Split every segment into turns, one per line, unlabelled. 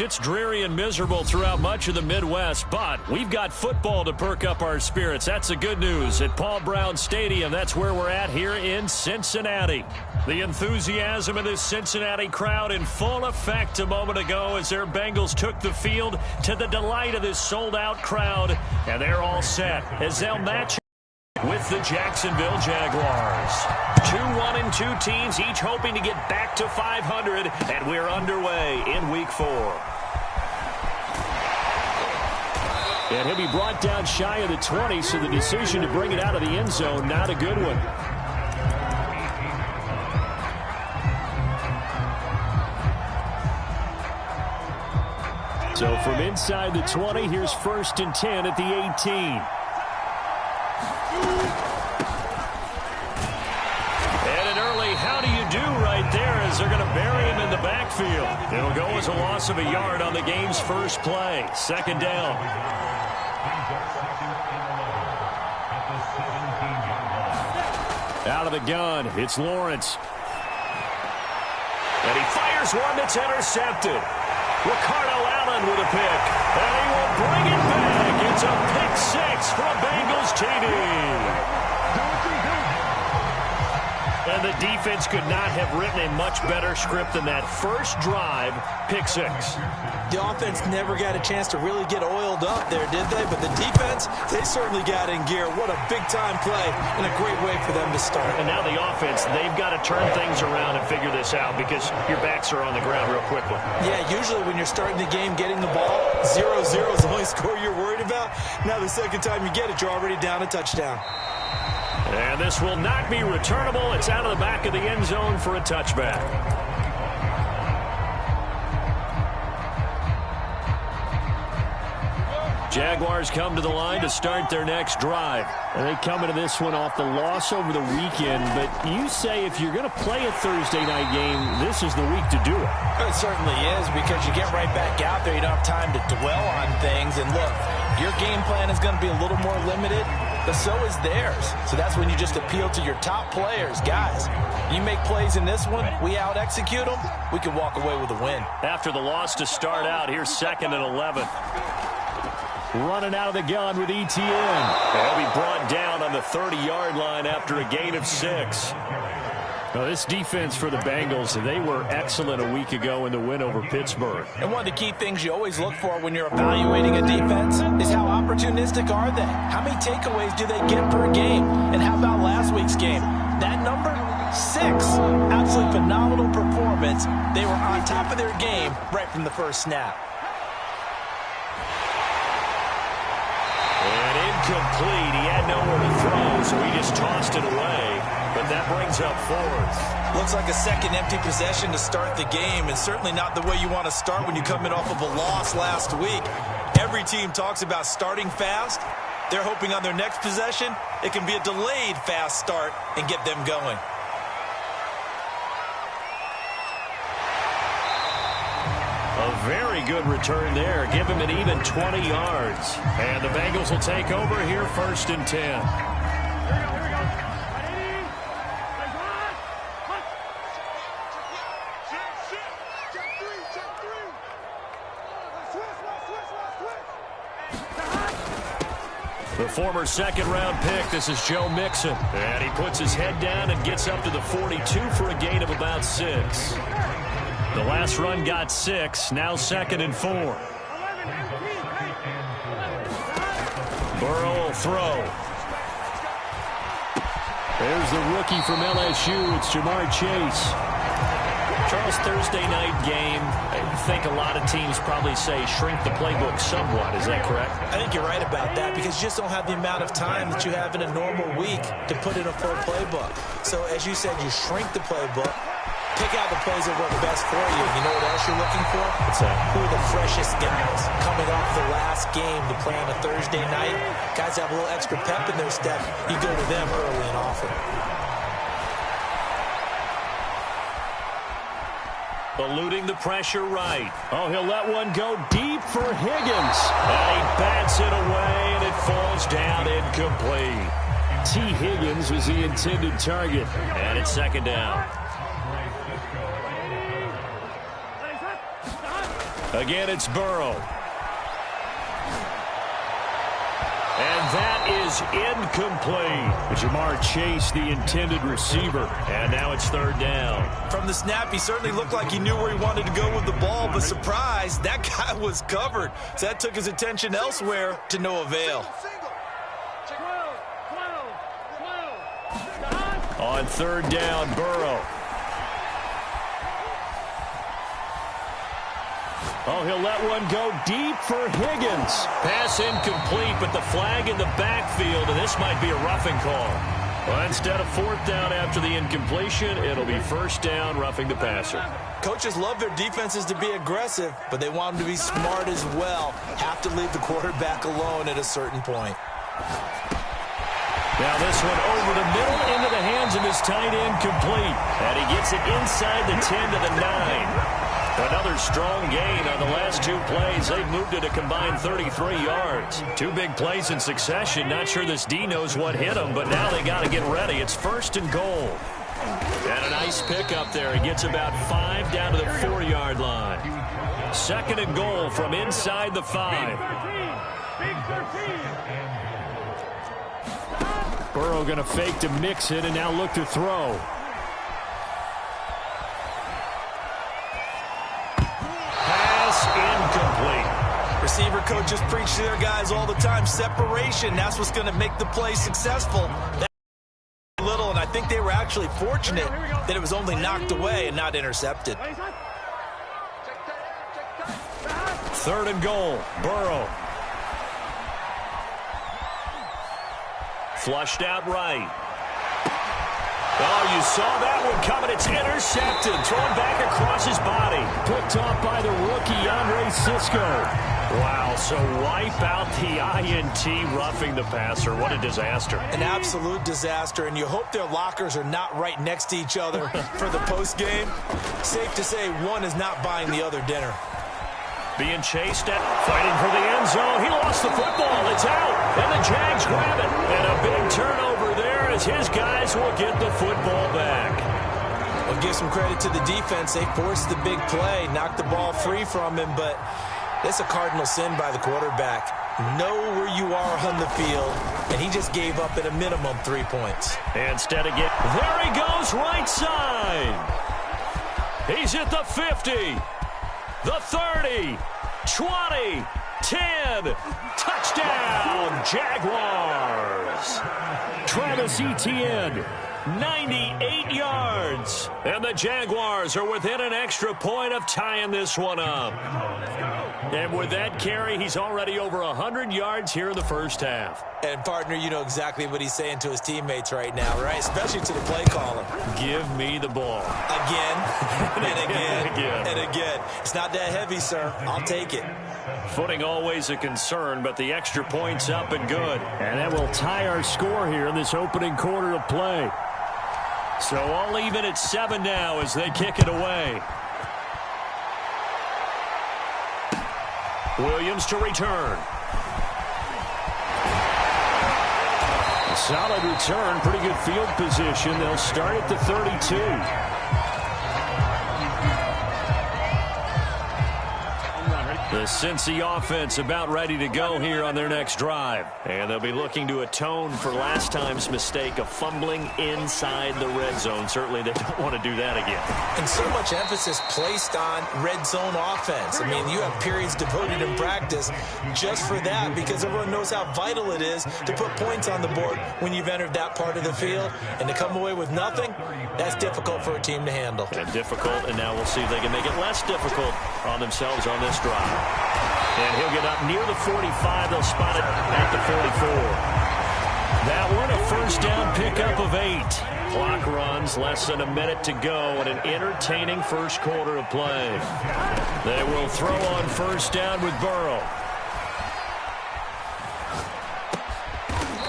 It's dreary and miserable throughout much of the Midwest, but we've got football to perk up our spirits. That's the good news at Paul Brown Stadium. That's where we're at here in Cincinnati. The enthusiasm of this Cincinnati crowd in full effect a moment ago as their Bengals took the field to the delight of this sold-out crowd. And they're all set as they'll match with the Jacksonville Jaguars. 2-1-2 teams, each hoping to get back to 500, and we're underway in Week 4. And he'll be brought down shy of the 20, so the decision to bring it out of the end zone, not a good one. So from inside the 20, here's 1st and 10 at the 18. And an early how do you do right there as they're going to bury him in the backfield. It'll go as a loss of a yard on the game's first play. 2nd down. Out of the gun, it's Lawrence. And he fires one that's intercepted. Ricardo Allen with a pick. And he will bring it back. It's a pick 6 for a Bengals TD. And the defense could not have written a much better script than that first drive, pick 6.
The offense never got a chance to really get oiled up there, did they? But the defense, they certainly got in gear. What a big-time play and a great way for them to start.
And now the offense, they've got to turn things around and figure this out because your backs are on the ground real quickly. Yeah,
usually when you're starting the game, getting the ball, 0-0 is the only score you're worried about. Now the second time you get it, you're already down a touchdown.
And this will not be returnable. It's out of the back of the end zone for a touchback. Jaguars come to the line to start their next drive. And they come into this one off the loss over the weekend. But you say if you're going to play a Thursday night game, this is the week to do it.
It certainly is because you get right back out there. You don't have time to dwell on things. And look, your game plan is going to be a little more limited, but so is theirs. So that's when you just appeal to your top players. Guys, you make plays in this one, we out-execute them, we can walk away with a win.
After the loss to start out, here's 2nd and 11. Running out of the gun with ETN. He'll be brought down on the 30-yard line after a gain of 6. Now, this defense for the Bengals, they were excellent a week ago in the win over Pittsburgh.
And one of the key things you always look for when you're evaluating a defense is how opportunistic are they? How many takeaways do they get per game? And how about last week's game? That number? 6. Absolutely phenomenal performance. They were on top of their game right from the first snap.
And incomplete. He had nowhere to throw, so he just tossed it away. But that brings up 4th.
Looks like a second empty possession to start the game, and certainly not the way you want to start when you come in off of a loss last week. Every team talks about starting fast. They're hoping on their next possession, it can be a delayed fast start and get them going.
A very good return there. Give him an even 20 yards. And the Bengals will take over here 1st and 10. The former 2nd-round pick, this is Joe Mixon. And he puts his head down and gets up to the 42 for a gain of about 6. The last run got 6, now 2nd and 4. Burrow will throw. There's the rookie from LSU, it's Jamar Chase. Charles, Thursday night game, I think a lot of teams probably say shrink the playbook somewhat. Is that correct?
I think you're right about that because you just don't have the amount of time that you have in a normal week to put in a full playbook. So as you said, you shrink the playbook, pick out the plays that work best for you. You know what else you're looking for?
What's that?
Who are the freshest guys coming off the last game to play on a Thursday night? Guys have a little extra pep in their step. You go to them early and often.
Eluding the pressure right. Oh, he'll let one go deep for Higgins. And he bats it away, and it falls down incomplete. T. Higgins was the intended target. And it's 2nd down. Again, it's Burrow. And that is incomplete. Jamar Chase, the intended receiver. And now it's third down.
From the snap, he certainly looked like he knew where he wanted to go with the ball, but surprise, that guy was covered. So that took his attention elsewhere to no avail.
On third down, Burrow. Oh, he'll let one go deep for Higgins. Pass incomplete, but the flag in the backfield, and this might be a roughing call. Well, instead of fourth down after the incompletion, it'll be first down, roughing the passer.
Coaches love their defenses to be aggressive, but they want them to be smart as well. Have to leave the quarterback alone at a certain point.
Now this one over the middle into the hands of his tight end, complete. And he gets it inside the 10 to the 9. Another strong gain on the last two plays. They've moved it a combined 33 yards. Two big plays in succession. Not sure this D knows what hit him, but now they got to get ready. It's first and goal. And a nice pickup there. He gets about 5 down to the 4-yard line. Second and goal from inside the 5. Burrow going to fake to mix it and now look to throw. Incomplete.
Receiver coaches preach to their guys all the time. Separation, that's what's going to make the play successful. That's little, and I think they were actually fortunate that it was only knocked away and not intercepted.
Third and goal, Burrow. Flushed out right. Oh, you saw that one coming. It's intercepted. Thrown back across his body. Picked off by the rookie, Andre Cisco. Wow, so wipe out the INT, roughing the passer. What a disaster.
An absolute disaster, and you hope their lockers are not right next to each other for the postgame. Safe to say one is not buying the other dinner.
Being chased at, fighting for the end zone. He lost the football. It's out. And the Jags grab it. And a big turnover there as his guys will get the football back.
Well, give some credit to the defense. They forced the big play, knocked the ball free from him, but it's a cardinal sin by the quarterback. Know where you are on the field, and he just gave up at a minimum 3 points.
Instead of there he goes, right side. He's at the 50. The 30, 20, 10, touchdown, Jaguars. Travis Etienne, 98 yards. And the Jaguars are within an extra point of tying this one up. And with that carry, he's already over 100 yards here in the first half.
And, partner, you know exactly what he's saying to his teammates right now, right? Especially to the play caller.
Give me the ball.
Again, and again,
again.
and again. It's not that heavy, sir. I'll take it.
Footing always a concern, but the extra point's up and good. And that will tie our score here in this opening quarter of play. So all even at 7 now as they kick it away. Williams to return. A solid return, pretty good field position. They'll start at the 32. The Cincy offense about ready to go here on their next drive. And they'll be looking to atone for last time's mistake of fumbling inside the red zone. Certainly they don't want to do that again.
And so much emphasis placed on red zone offense. I mean, you have periods devoted in practice just for that because everyone knows how vital it is to put points on the board when you've entered that part of the field. And to come away with nothing, that's difficult for a team to handle.
And difficult, and now we'll see if they can make it less difficult on themselves on this drive. And he'll get up near the 45. They'll spot it at the 44. That one, a first down pickup of 8. Clock runs, less than a minute to go, and an entertaining first quarter of play. They will throw on first down with Burrow.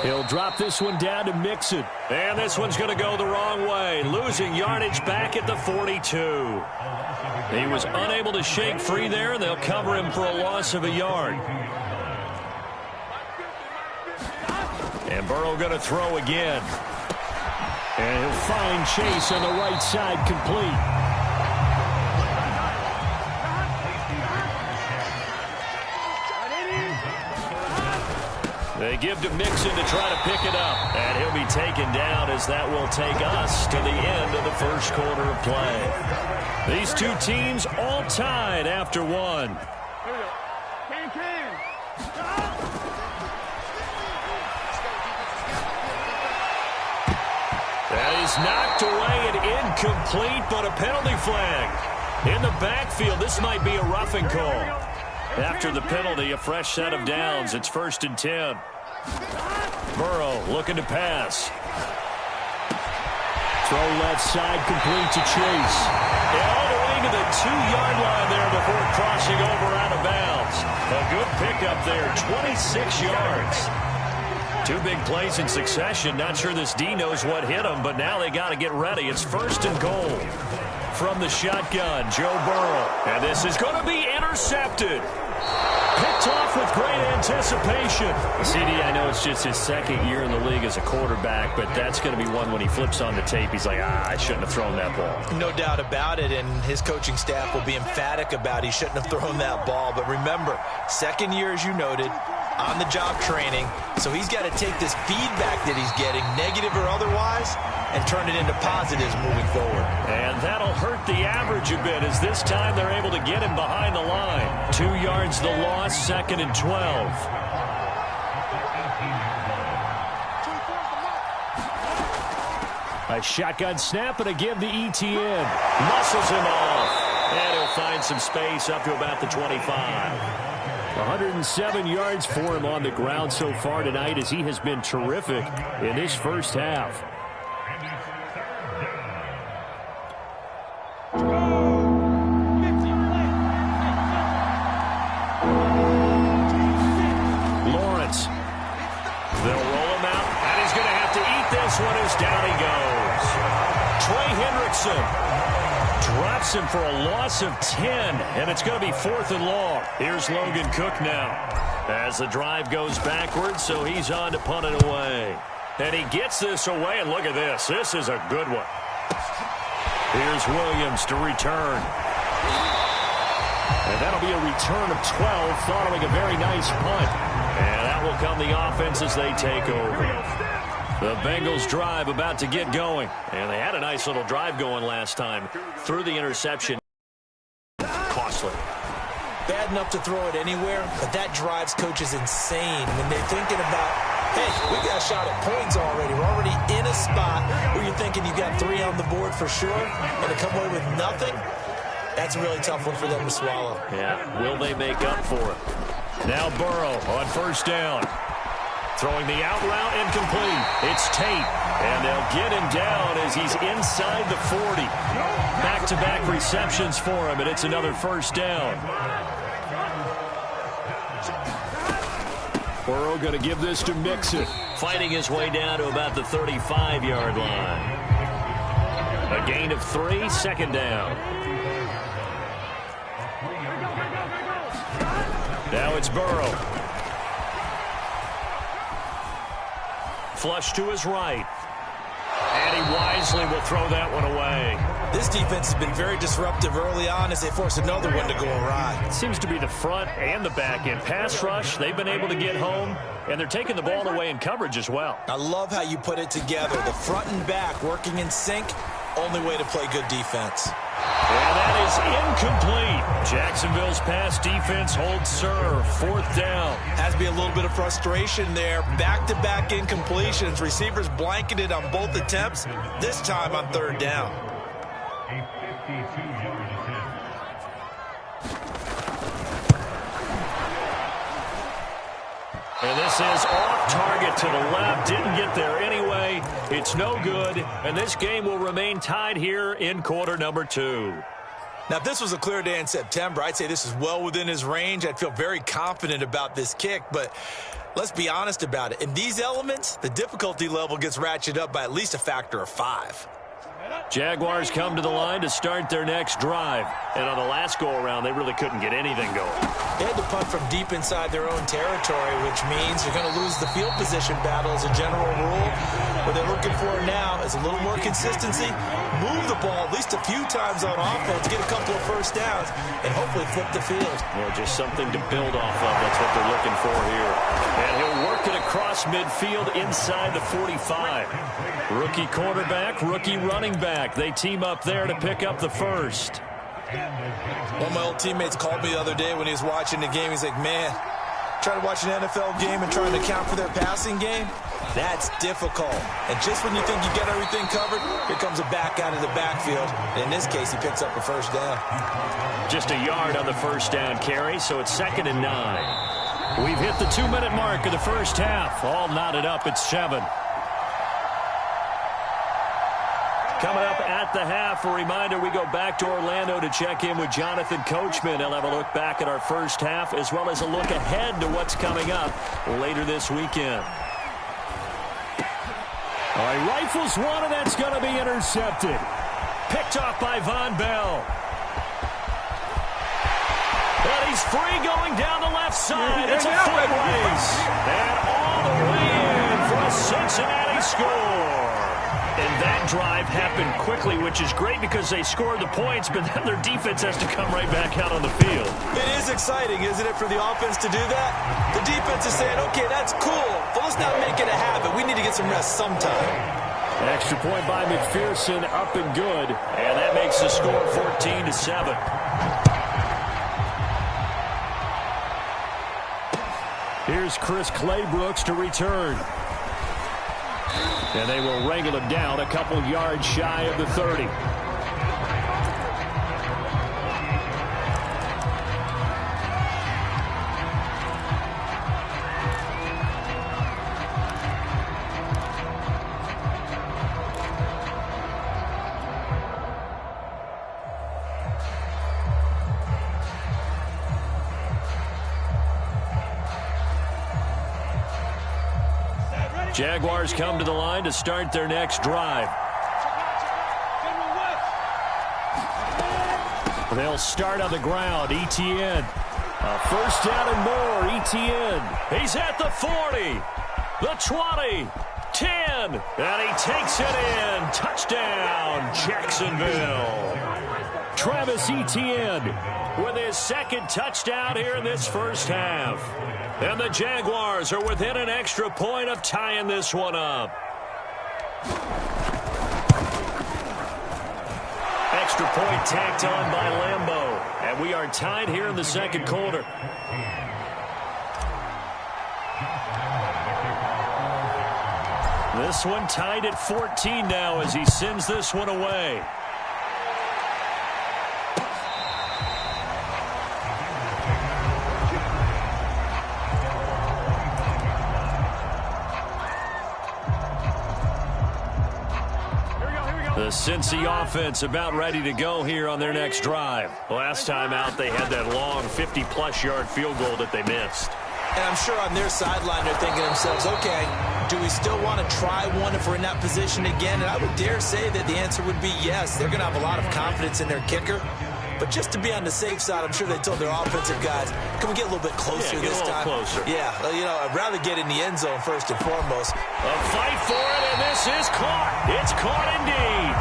He'll drop this one down to Mixon. And this one's going to go the wrong way. Losing yardage back at the 42. He was unable to shake free there, and they'll cover him for a loss of a yard. And Burrow going to throw again. And he'll find Chase on the right side, complete. They give to Mixon to try to pick it up. And he'll be taken down as that will take us to the end of the first quarter of play. These two teams all tied after one. That is knocked away and incomplete, but a penalty flag. In the backfield, this might be a roughing call. After the penalty, a fresh set of downs. It's 1st and 10. Burrow looking to pass. Throw left side, complete to Chase. And all the way to the 2-yard line there before crossing over out of bounds. A good pickup there, 26 yards. Two big plays in succession. Not sure this D knows what hit him, but now they got to get ready. It's 1st and goal. From the shotgun, Joe Burrow. And this is going to be intercepted. Picked off with great anticipation. CD, I know it's just his second year in the league as a quarterback, but that's going to be one when he flips on the tape. He's like, I shouldn't have thrown that ball.
No doubt about it, and his coaching staff will be emphatic about he shouldn't have thrown that ball. But remember, second year, as you noted, on-the-job training, so he's got to take this feedback that he's getting, negative or otherwise, and turn it into positives moving forward.
And that'll hurt the average a bit, as this time they're able to get him behind the line. 2 yards the loss, 2nd and 12. A shotgun snap and a give to ETN. Muscles him off. And he'll find some space up to about the 25. 107 yards for him on the ground so far tonight, as he has been terrific in this first half. Lawrence. They'll roll him out, and he's going to have to eat this one as down he goes. Trey Hendrickson drops him for a loss of 10, and it's going to be 4th and long. Here's Logan Cook now as the drive goes backwards, so he's on to punt it away. And he gets this away, and look at this. This is a good one. Here's Williams to return. And that'll be a return of 12 following a very nice punt. And that will come the offense as they take over. The Bengals drive about to get going. And they had a nice little drive going last time. Through the interception. Costly.
Bad enough to throw it anywhere, but that drives coaches insane when they're thinking about, hey, we got a shot at points already. We're already in a spot where you're thinking you got 3 on the board for sure, and to come away with nothing, that's a really tough one for them to swallow.
Yeah, will they make up for it? Now Burrow on 1st down. Throwing the out route incomplete. It's Tate, and they'll get him down as he's inside the 40. Back-to-back receptions for him, and it's another 1st down. Burrow going to give this to Mixon. Fighting his way down to about the 35-yard line. A gain of 3, 2nd down. Now it's Burrow. Flush to his right. And he wisely will throw that one away.
This defense has been very disruptive early on as they force another one to go awry.
It seems to be the front and the back end. Pass rush, they've been able to get home, and they're taking the ball away in coverage as well.
I love how you put it together. The front and back working in sync, only way to play good defense.
And that is incomplete. Jacksonville's pass defense holds serve. 4th down.
Has to be a little bit of frustration there. Back-to-back incompletions. Receivers blanketed on both attempts, this time on 3rd down.
And this is off target to the left. Didn't get there anyway. It's no good. And this game will remain tied here in quarter number 2.
Now, if this was a clear day in September, I'd say this is well within his range. I'd feel very confident about this kick, but let's be honest about it. In these elements, the difficulty level gets ratcheted up by at least a factor of 5.
Jaguars come to the line to start their next drive. And on the last go-around, they really couldn't get anything going.
They had to punt from deep inside their own territory, which means you're going to lose the field position battle as a general rule. What they're looking for now is a little more consistency, move the ball at least a few times on offense, get a couple of 1st downs, and hopefully flip the field.
Well, just something to build off of. That's what they're looking for here. And he'll work it across across midfield inside the 45. Rookie quarterback, rookie running back. They team up there to pick up the first.
One of my old teammates called me the other day when he was watching the game. He's like, man, trying to watch an NFL game and trying to account for their passing game, that's difficult. And just when you think you get everything covered, here comes a back out of the backfield. In this case, he picks up a first down.
Just a yard on the first down carry, so it's 2nd and 9. We've hit the 2-minute mark of the first half. All knotted up at 7. Coming up at the half, a reminder, we go back to Orlando to check in with Jonathan Coachman. He'll have a look back at our first half as well as a look ahead to what's coming up later this weekend. All right, rifles one, and that's going to be intercepted. Picked off by Von Bell. And he's free going down the left side. It's a foot race. And all the way in for a Cincinnati score. And that drive happened quickly, which is great because they scored the points, but then their defense has to come right back out on the field.
It is exciting, isn't it, for the offense to do that? The defense is saying, okay, that's cool, but let's not make it a habit. We need to get some rest sometime.
Extra point by McPherson, up and good. And that makes the score 14-7. Here's Chris Claybrooks to return. And they will wrangle him down a couple yards shy of the 30. Jaguars come to the line to start their next drive. They'll start on the ground. ETN. A first down and more. ETN. He's at the 40. The 20. 10. And he takes it in. Touchdown, Jacksonville. Travis Etienne with his second touchdown here in this first half. And the Jaguars are within an extra point of tying this one up. Extra point tacked on by Lambeau. And we are tied here in the second quarter. This one tied at 14 now as he sends this one away. The Cincy offense about ready to go here on their next drive. Last time out, they had that long 50-plus yard field goal that they missed.
And I'm sure on their sideline they're thinking to themselves, okay, do we still want to try one if we're in that position again? And I would dare say that the answer would be yes. They're going to have a lot of confidence in their kicker. But just to be on the safe side, I'm sure they told their offensive guys, can we get a little bit closer this time?
Closer.
Yeah, well, you know, I'd rather get in the end zone first and foremost.
A fight for it, and this is caught. It's caught indeed.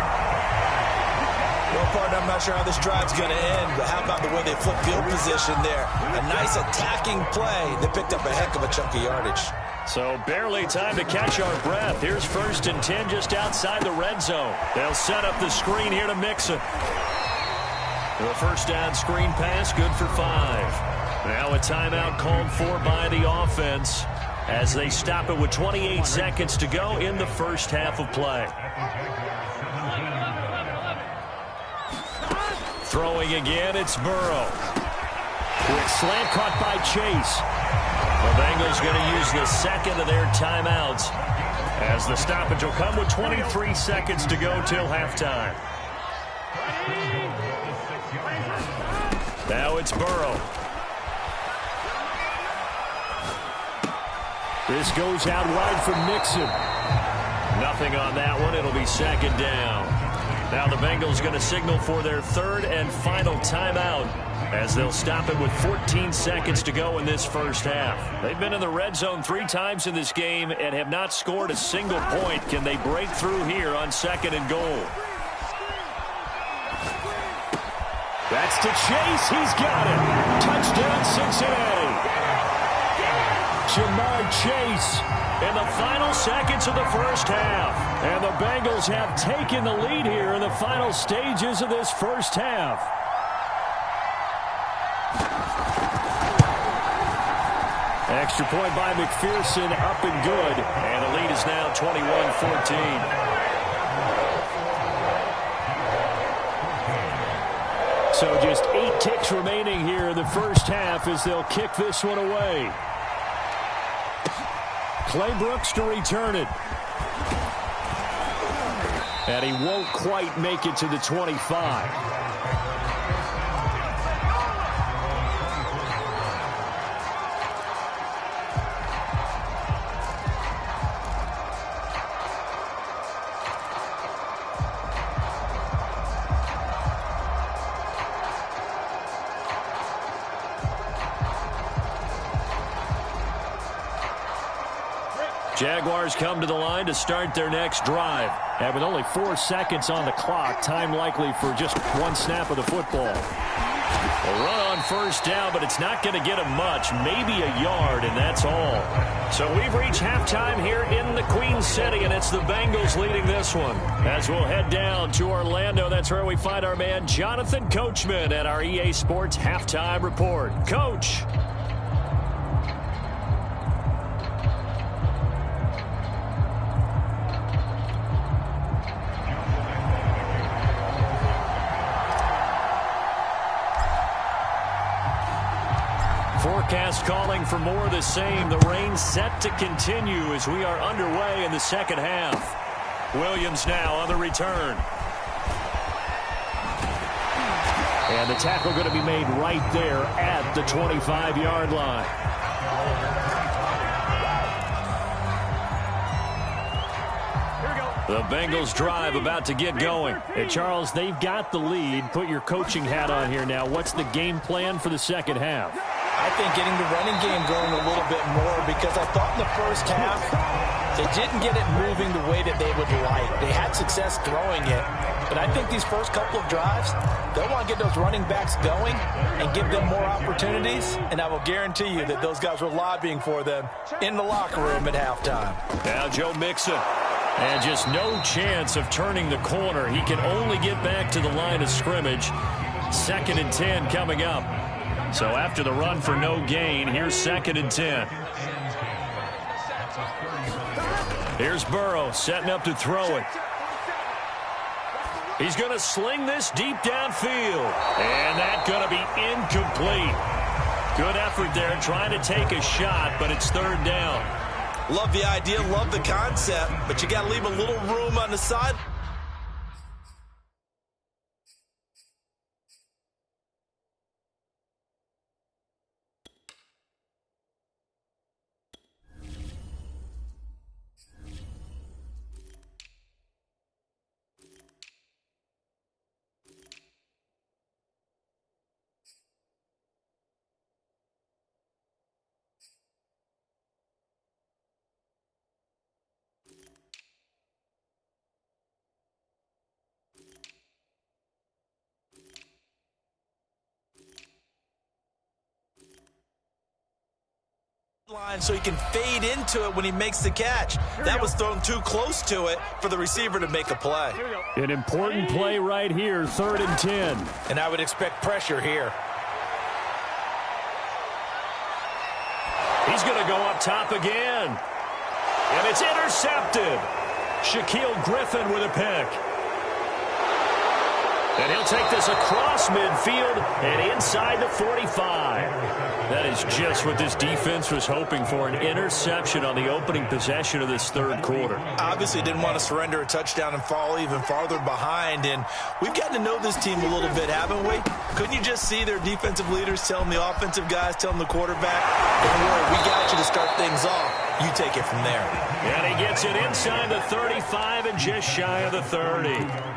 Well, partner, I'm not sure how this drive's going to end, but how about the way they flip field position there? A nice attacking play. They picked up a heck of a chunk of yardage.
So barely time to catch our breath. Here's 1st and 10 just outside the red zone. They'll set up the screen here to Mixon. The first down screen pass, good for 5. Now a timeout called for by the offense as they stop it with 28 seconds to go in the first half of play. Throwing again, it's Burrow. Quick slant caught by Chase. The Bengals going to use the second of their timeouts as the stoppage will come with 23 seconds to go till halftime. Now it's Burrow. This goes out wide for Mixon. Nothing on that one. It'll be 2nd down. Now the Bengals going to signal for their 3rd and final timeout as they'll stop it with 14 seconds to go in this first half. They've been in the red zone 3 times in this game and have not scored a single point. Can they break through here on 2nd and goal? That's to Chase. He's got it. Touchdown, Cincinnati. Jamar Chase in the final seconds of the first half. And the Bengals have taken the lead here in the final stages of this first half. Extra point by McPherson, up and good. And the lead is now 21-14. So just 8 kicks remaining here in the first half as they'll kick this one away. Clay Brooks to return it. And he won't quite make it to the 25. Jaguars come to the line to start their next drive. And with only 4 seconds on the clock, time likely for just 1 snap of the football. A run on first down, but it's not going to get him much, maybe a yard, and that's all. So we've reached halftime here in the Queen City, and it's the Bengals leading this one. As we'll head down to Orlando, that's where we find our man Jonathan Coachman at our EA Sports Halftime Report. Coach. Forecast calling for more of the same. The rain set to continue as we are underway in the second half. Williams now on the return. And the tackle going to be made right there at the 25-yard line. The Bengals drive about to get going. And Charles, they've got the lead. Put your coaching hat on here now. What's the game plan for the second half?
I think getting the running game going a little bit more, because I thought in the first half they didn't get it moving the way that they would like. They had success throwing it, but I think these first couple of drives, they'll want to get those running backs going and give them more opportunities, and I will guarantee you that those guys were lobbying for them in the locker room at halftime. Now Joe Mixon. And just no chance of turning the corner. He can only get back to the line of scrimmage. 2nd and 10 coming up. So after the run for no gain, here's 2nd and 10. Here's Burrow setting up to throw it. He's going to sling this deep downfield. And that's going to be incomplete. Good effort there trying to take a shot, but it's 3rd down.
Love the idea, love the concept, but you got to leave a little room on the side. Line so he can fade into it when he makes the catch. That was thrown too close to it for the receiver to make a play.
An important play right here, 3rd and 10.
And I would expect pressure here.
He's going to go up top again. And it's intercepted. Shaquille Griffin with a pick. And he'll take this across midfield and inside the 45. That is just what this defense was hoping for, an interception on the opening possession of this 3rd quarter.
Obviously didn't want to surrender a touchdown and fall even farther behind, and we've gotten to know this team a little bit, haven't we? Couldn't you just see their defensive leaders telling the offensive guys, telling the quarterback, don't worry, we got you to start things off. You take it from there.
And he gets it inside the 35 and just shy of the 30.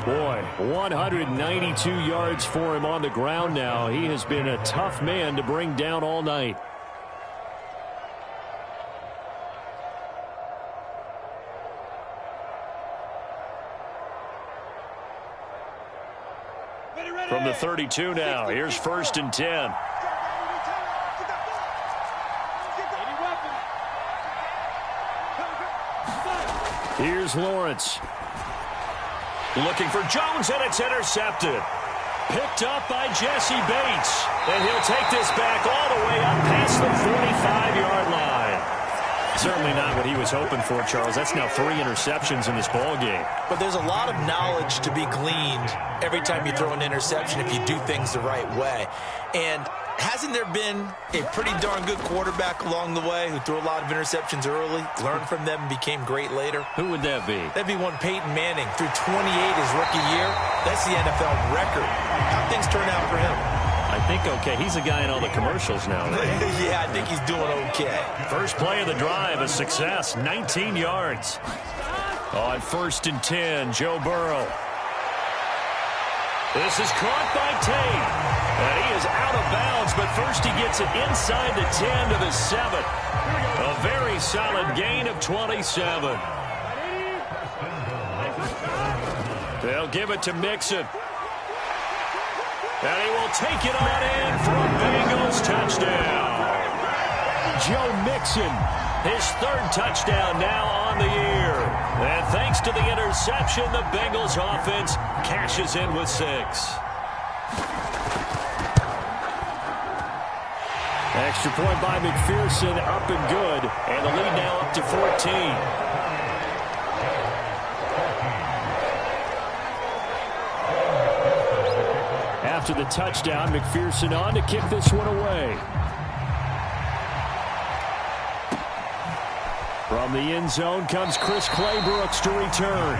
Boy, 192 yards for him on the ground now. He has been a tough man to bring down all night. From the 32 now, here's 1st and 10. Here's Lawrence. Looking for Jones, and it's intercepted. Picked up by Jesse Bates. And he'll take this back all the way up past the 45-yard line. Certainly not what he was hoping for, Charles. That's now 3 interceptions in this ball game.
But there's a lot of knowledge to be gleaned every time you throw an interception if you do things the right way. And hasn't there been a pretty darn good quarterback along the way who threw a lot of interceptions early, learned from them, and became great later?
Who would that be?
That'd be one Peyton Manning. Threw 28 his rookie year. That's the NFL record. How'd things turn out for him?
I think okay. He's a guy in all the commercials now, right?
Yeah, I think he's doing okay.
First play of the drive, a success, 19 yards. On 1st and 10, Joe Burrow. This is caught by Tate. And he is out of bounds, but first he gets it inside the 10 to the 7. A very solid gain of 27. They'll give it to Mixon. And he will take it on in for a Bengals touchdown. Joe Mixon, his 3rd touchdown now on the year. And thanks to the interception, the Bengals offense cashes in with 6. Extra point by McPherson, up and good. And the lead now up to 14. After the touchdown, McPherson on to kick this one away. From the end zone comes Chris Claybrooks to return.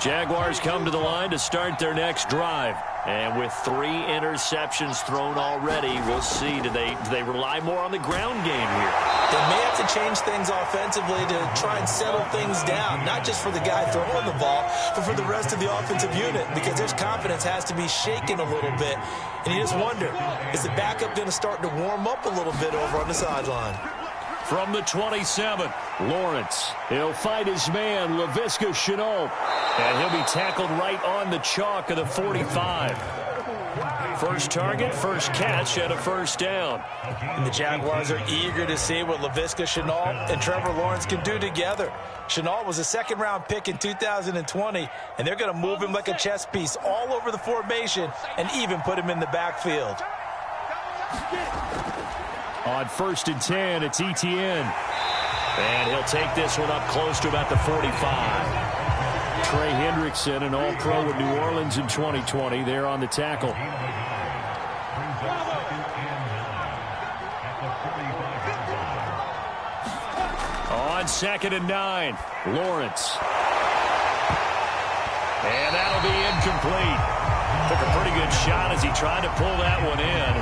Jaguars come to the line to start their next drive. And with 3 interceptions thrown already, we'll see. Do they rely more on the ground game here?
They may have to change things offensively to try and settle things down, not just for the guy throwing the ball, but for the rest of the offensive unit, because their confidence has to be shaken a little bit. And you just wonder, is the backup going to start to warm up a little bit over on the sideline?
From the 27, Lawrence. He'll fight his man, Laviska Shenault. And he'll be tackled right on the chalk of the 45. First target, first catch, and a first down.
And the Jaguars are eager to see what Laviska Shenault and Trevor Lawrence can do together. Shenault was a 2nd-round pick in 2020, and they're going to move him like a chess piece all over the formation and even put him in the backfield.
On 1st and 10, it's Etienne. And he'll take this one up close to about the 45. Trey Hendrickson, an All-Pro with New Orleans in 2020, there on the tackle. On 2nd and 9, Lawrence. And that'll be incomplete. Took a pretty good shot as he tried to pull that one in.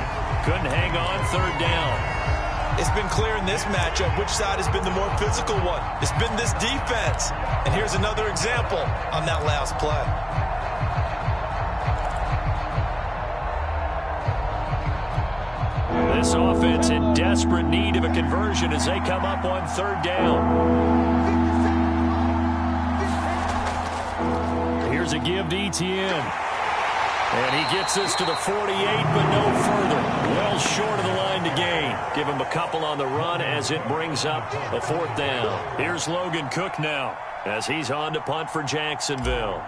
Couldn't hang on, 3rd down.
It's been clear in this matchup which side has been the more physical one. It's been this defense. And here's another example on that last play.
This offense in desperate need of a conversion as they come up on 3rd down. Here's a give to Etienne. And he gets this to the 48, but no further. Well short of the line to gain. Give him a couple on the run as it brings up a 4th down. Here's Logan Cook now as he's on to punt for Jacksonville.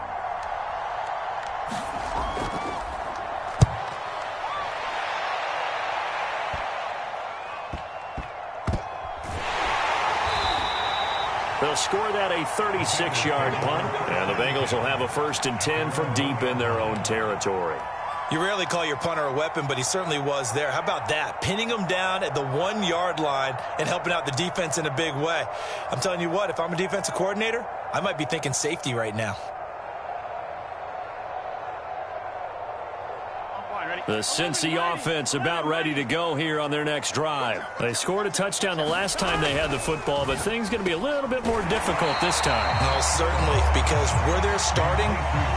They'll score that a 36-yard punt, and the Bengals will have a 1st and 10 from deep in their own territory.
You rarely call your punter a weapon, but he certainly was there. How about that? Pinning him down at the 1-yard line and helping out the defense in a big way. I'm telling you what, if I'm a defensive coordinator, I might be thinking safety right now.
The Cincy offense about ready to go here on their next drive. They scored a touchdown the last time they had the football, but things going to be a little bit more difficult this time.
Oh, certainly, because where they're starting,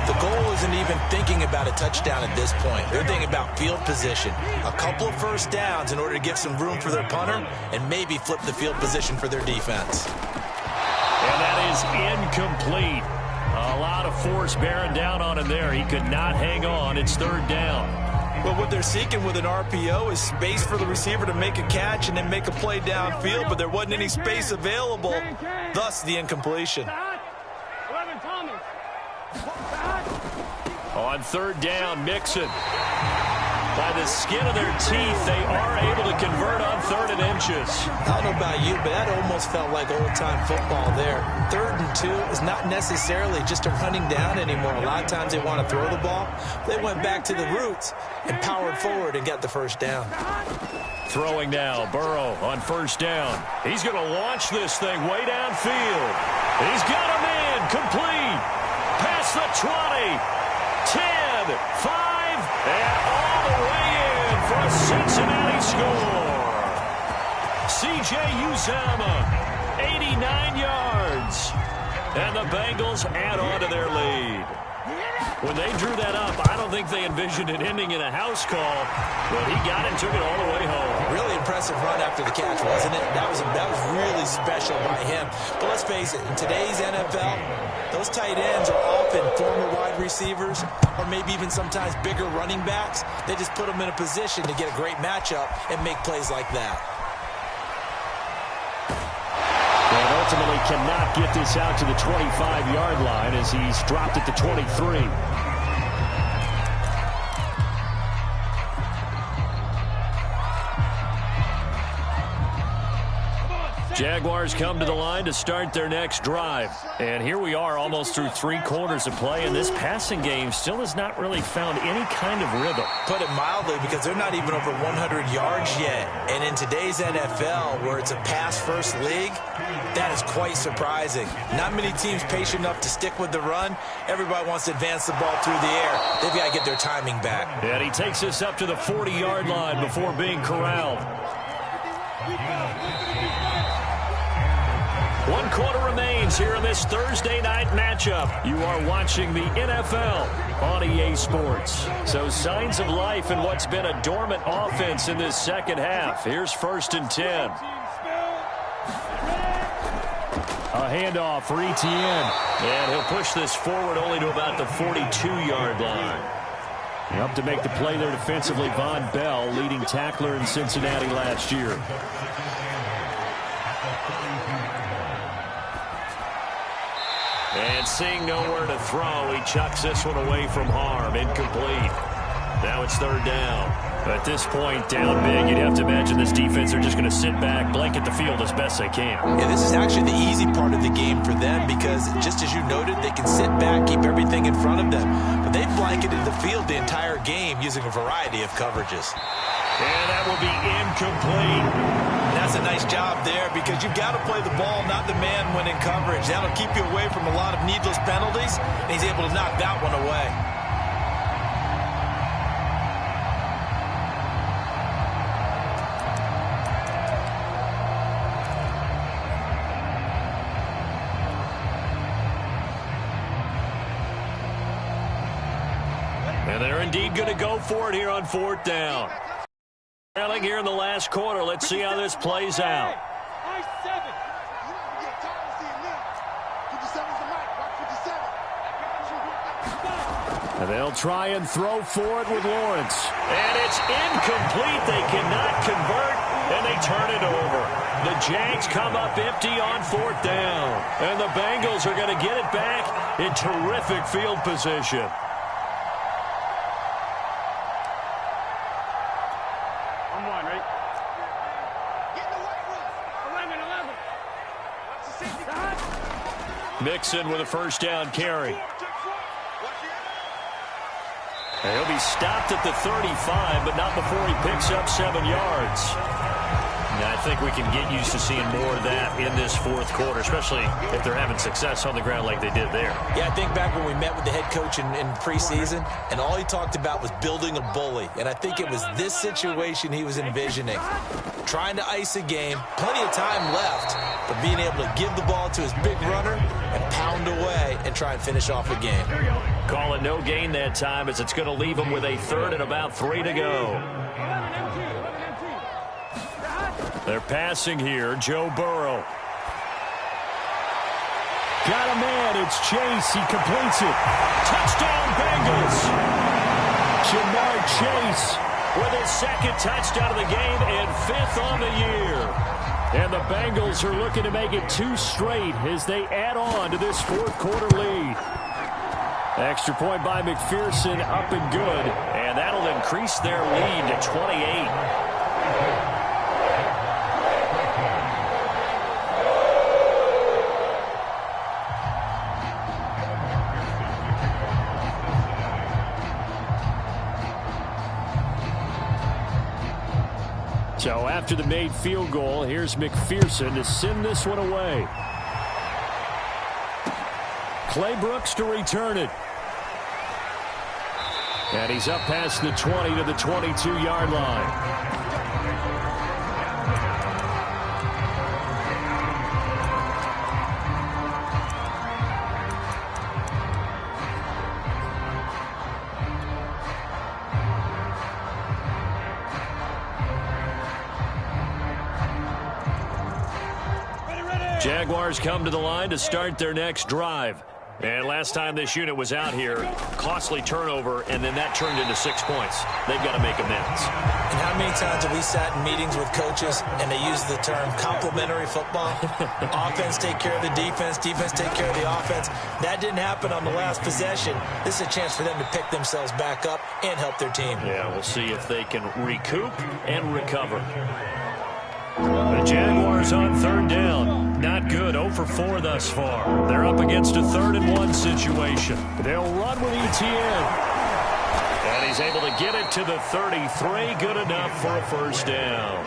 the goal isn't even thinking about a touchdown at this point. They're thinking about field position, a couple of first downs in order to give some room for their punter and maybe flip the field position for their defense.
And that is incomplete. A lot of force bearing down on him there. He could not hang on. It's third down.
But what they're seeking with an RPO is space for the receiver to make a catch and then make a play downfield, but there wasn't any space available, thus the incompletion.
On third down, Mixon. By the skin of their teeth, they are able to convert on 3rd and inches.
I don't know about you, but that almost felt like old-time football there. 3rd and 2 is not necessarily just a running down anymore. A lot of times they want to throw the ball. They went back to the roots and powered forward and got the first down.
Throwing now, Burrow on 1st down. He's going to launch this thing way downfield. He's got him in, complete. Past the 20, 10, 5, and all the way in for a Cincinnati score. C.J. Uzomah, 89 yards. And the Bengals add on to their lead. When they drew that up, I don't think they envisioned it ending in a house call, but he got it and took it all the way home.
Really impressive run after the catch, wasn't it? That was really special by him. But let's face it, in today's NFL, those tight ends are often former wide receivers or maybe even sometimes bigger running backs. They just put them in a position to get a great matchup and make plays like that.
And ultimately cannot get this out to the 25-yard line as he's dropped at the 23. Jaguars come to the line to start their next drive. And here we are almost through 3 quarters of play, and this passing game still has not really found any kind of rhythm.
Put it mildly, because they're not even over 100 yards yet. And in today's NFL, where it's a pass-first league, that is quite surprising. Not many teams patient enough to stick with the run. Everybody wants to advance the ball through the air. They've got to get their timing back.
And he takes us up to the 40-yard line before being corralled. 1 quarter remains here in this Thursday night matchup. You are watching the NFL on EA Sports. So signs of life in what's been a dormant offense in this second half. Here's 1st and 10. A handoff for Etienne. And he'll push this forward only to about the 42-yard line. Up to make the play there defensively, Von Bell, leading tackler in Cincinnati last year. And seeing nowhere to throw, he chucks this one away from harm. Incomplete. Now it's 3rd down. At this point, down big, you'd have to imagine this defense are just going to sit back, blanket the field as best they can.
Yeah, this is actually the easy part of the game for them because, just as you noted, they can sit back, keep everything in front of them. But they've blanketed the field the entire game using a variety of coverages.
And that will be incomplete.
That's a nice job there because you've got to play the ball, not the man when in coverage. That'll keep you away from a lot of needless penalties, and he's able to knock that one away.
And they're indeed going to go for it here on 4th down. Trailing here in the last quarter. Let's see how this plays out. And they'll try and throw for it with Lawrence. And it's incomplete. They cannot convert, and they turn it over. The JAX come up empty on 4th down. And the Bengals are going to get it back in terrific field position. Mixon with a 1st down carry. And he'll be stopped at the 35, but not before he picks up 7 yards. Now, I think we can get used to seeing more of that in this 4th quarter, especially if they're having success on the ground like they did there.
Yeah, I think back when we met with the head coach in preseason, and all he talked about was building a bully. And I think it was this situation he was envisioning. Trying to ice a game, plenty of time left, but being able to give the ball to his big runner and pound away and try and finish off a game.
Call it no gain that time as it's going to leave him with a 3rd and about 3 to go. They're passing here, Joe Burrow. got a man. It's Chase. He completes it. Touchdown, Bengals. Jamar Chase with his second touchdown of the game and 5th on the year. And the Bengals are looking to make it 2 straight as they add on to this 4th quarter lead. Extra point by McPherson, up and good. And that'll increase their lead to 28. So after the made field goal, here's McPherson to send this one away. Clay Brooks to return it. And he's up past the 20 to the 22-yard line. Jaguars come to the line to start their next drive. And last time this unit was out here, costly turnover, and then that turned into 6 points. They've got to make amends.
And how many times have we sat in meetings with coaches and they use the term complementary football? Offense take care of the defense, defense take care of the offense. That didn't happen on the last possession. This is a chance for them to pick themselves back up and help their team.
Yeah, we'll see if they can recoup and recover. The Jaguars on 3rd down. Not good. 0 for 4 thus far. They're up against a 3rd and 1 situation. They'll run with ETN. And he's able to get it to the 33. Good enough for a 1st down.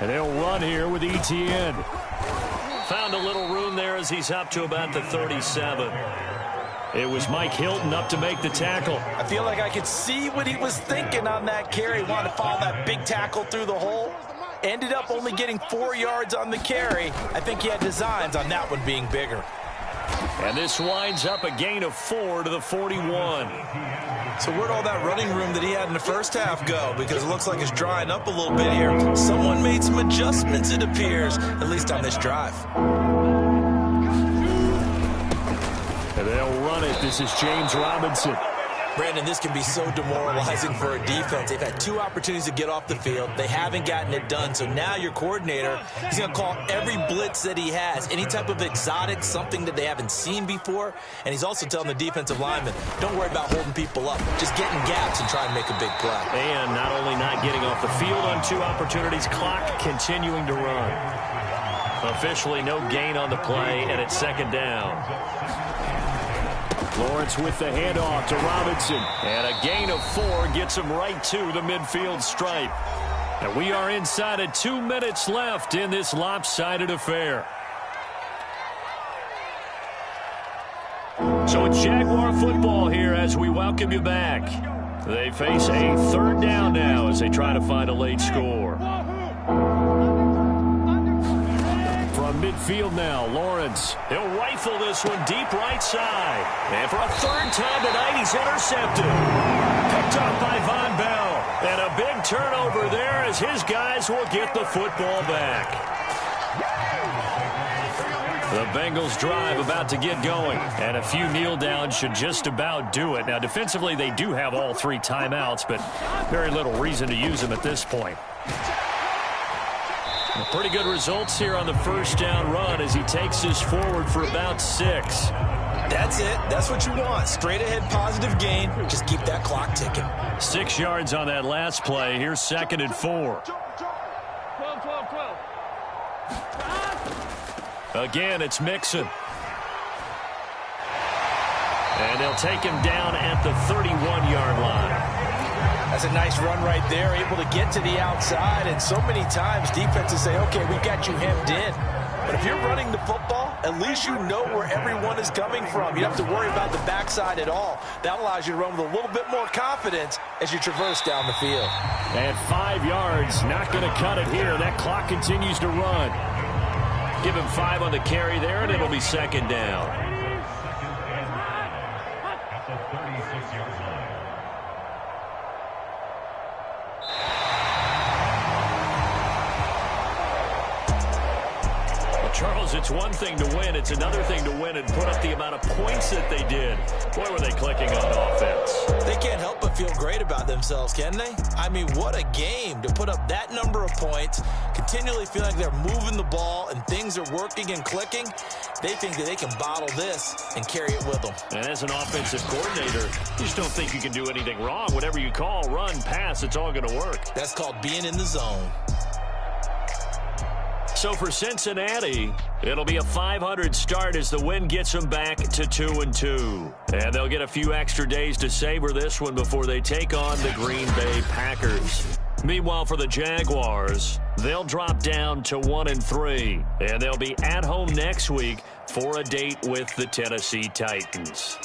And they'll run here with ETN. Found a little room there as he's up to about the 37. It was Mike Hilton up to make the tackle.
I feel like I could see what he was thinking on that carry. Wanted to follow that big tackle through the hole. Ended up only getting 4 yards on the carry. I think he had designs on that one being bigger.
And this winds up a gain of 4 to the 41.
So where'd all that running room that he had in the first half go? Because it looks like it's drying up a little bit here. Someone made some adjustments, it appears, at least on this drive.
And they'll run it. This is James Robinson.
Brandon, this can be so demoralizing for a defense. They've had 2 opportunities to get off the field. They haven't gotten it done. So now your coordinator, he's going to call every blitz that he has, any type of exotic, something that they haven't seen before. And he's also telling the defensive linemen, don't worry about holding people up. Just get in gaps and try and make a big play.
And not only not getting off the field on 2 opportunities, clock continuing to run. Officially no gain on the play, and it's 2nd down. Lawrence with the handoff to Robinson. And a gain of 4 gets him right to the midfield stripe. And we are inside of 2 minutes left in this lopsided affair. So it's Jaguar football here as we welcome you back. They face a 3rd down now as they try to find a late score. From midfield now, Lawrence. He'll rifle this one deep right side. And for a 3rd time tonight, he's intercepted. Picked up by Von Bell. And a big turnover there as his guys will get the football back. The Bengals drive about to get going. And a few kneel downs should just about do it. Now, defensively, they do have all 3 timeouts, but very little reason to use them at this point. Pretty good results here on the 1st down run as he takes this forward for about 6.
That's it. That's what you want. Straight ahead positive gain. Just keep that clock ticking.
6 yards on that last play. Here's 2nd and 4. 12. Again, it's Mixon. And they'll take him down at the 31-yard line.
That's a nice run right there, able to get to the outside. And so many times defenses say, okay, we got you hemmed in. But if you're running the football, at least you know where everyone is coming from. You don't have to worry about the backside at all. That allows you to run with a little bit more confidence as you traverse down the field.
And 5 yards, not going to cut it here. That clock continues to run. Give him 5 on the carry there, and it'll be 2nd down. Charles, it's one thing to win. It's another thing to win and put up the amount of points that they did. Boy, were they clicking on offense.
They can't help but feel great about themselves, can they? I mean, what a game to put up that number of points, continually feel like they're moving the ball and things are working and clicking. They think that they can bottle this and carry it with them.
And as an offensive coordinator, you just don't think you can do anything wrong. Whatever you call, run, pass, it's all going to work.
That's called being in the zone.
So for Cincinnati, it'll be a 500 start as the win gets them back to 2-2. And they'll get a few extra days to savor this one before they take on the Green Bay Packers. Meanwhile, for the Jaguars, they'll drop down to 1-3. And they'll be at home next week for a date with the Tennessee Titans.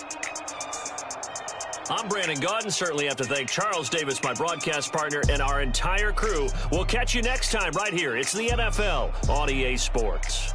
I'm Brandon Gaudin. Certainly have to thank Charles Davis, my broadcast partner, and our entire crew. We'll catch you next time right here. It's the NFL on EA Sports.